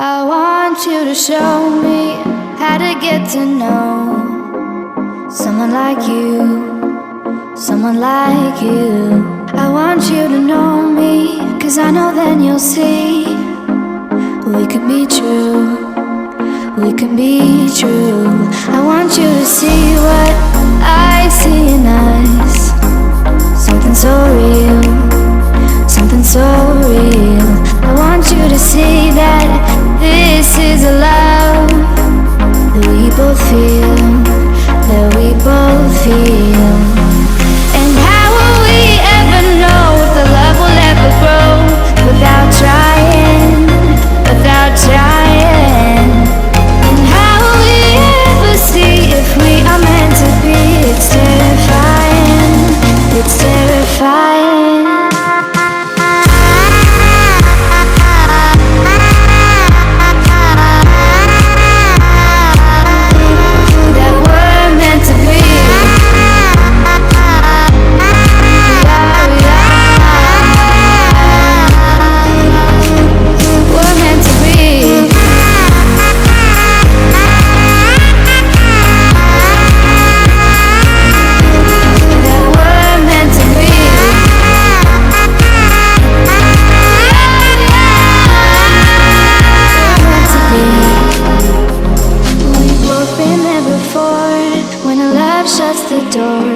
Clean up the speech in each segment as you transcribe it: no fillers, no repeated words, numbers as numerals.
I want you to show me how to get to know someone like you, someone like you. I want you to know me, 'cause I know then you'll see we could be true, we can be true. I want you to see what I see in us, something so real, something so real. I want you to see that this is a love that we both feel, that we both feel. And how will we ever know if the love will ever grow without trying, without trying? And how will we ever see if we are meant to be? It's terrifying, it's terrifying.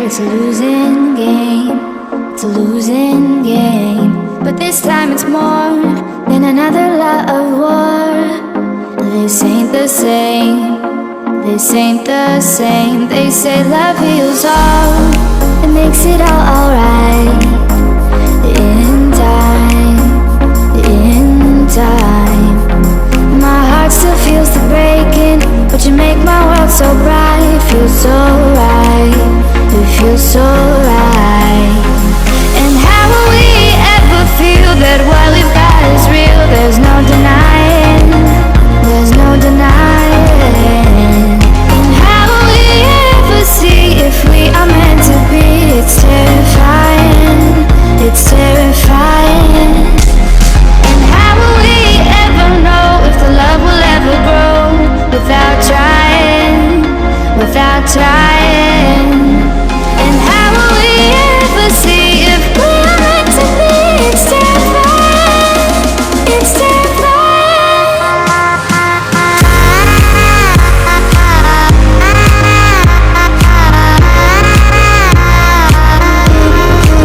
It's a losing game, it's a losing game. But this time it's more than another love war. This ain't the same, this ain't the same. They say love heals all, it makes it all alright. In time, in time. My heart still feels the breaking, but you make my world so bright. Feels so right, it feels so right. And how will we ever feel that what we've got is real? There's no denying, there's no denying. And how will we ever see if we are meant to be? It's terrifying, it's terrifying. And how will we ever know if the love will ever grow without trying, without trying? And how will we ever see if we are meant to be? It's terrifying, it's terrifying.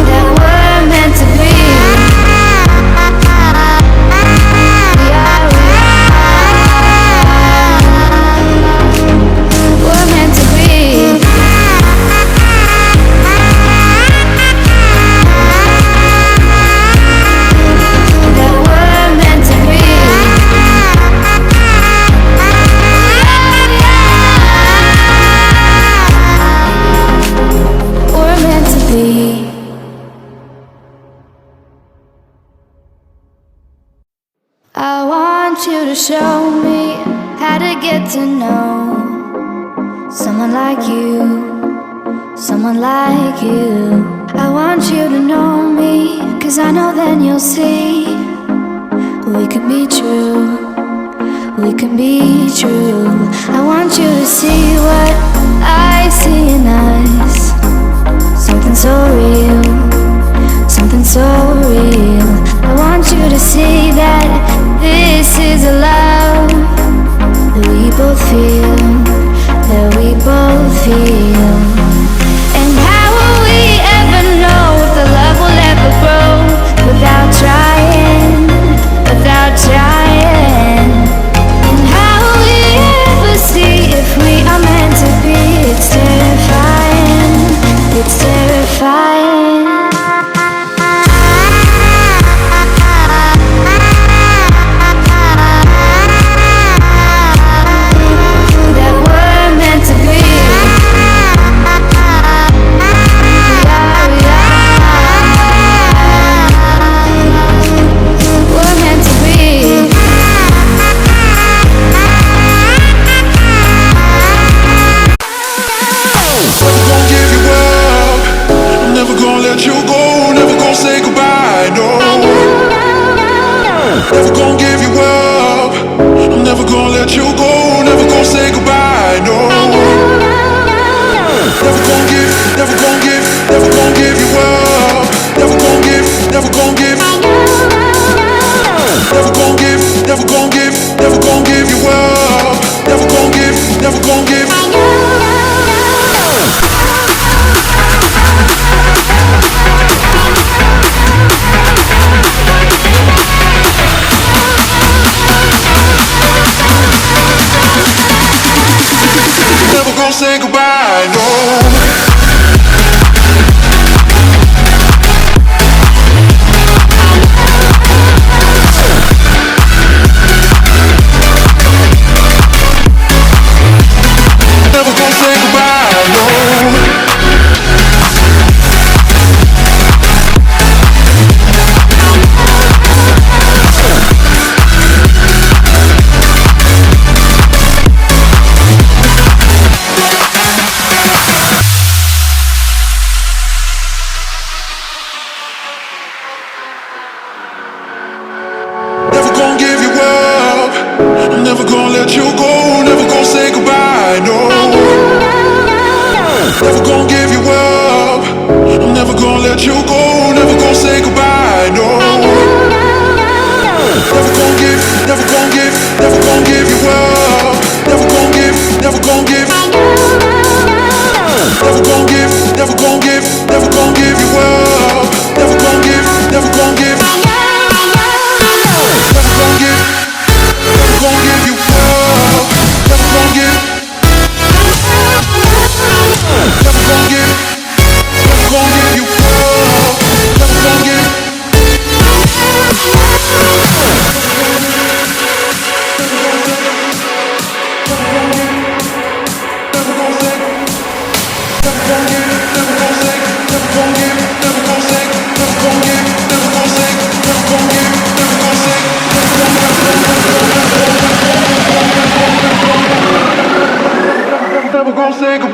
That we're meant to be. We're meant to be. That we're meant to be. We're meant to be. I want you to show me how to get to know someone like you, someone like you. I want you to know me, 'cause I know then you'll see we can be true, we can be true. I want you to see what I see in us, something so real, something so real. I want you to see that this is a love that we both feel, that we both feel. And how will we ever know if the love will ever grow without trying, without trying? And how will we ever see if we are meant to say goodbye.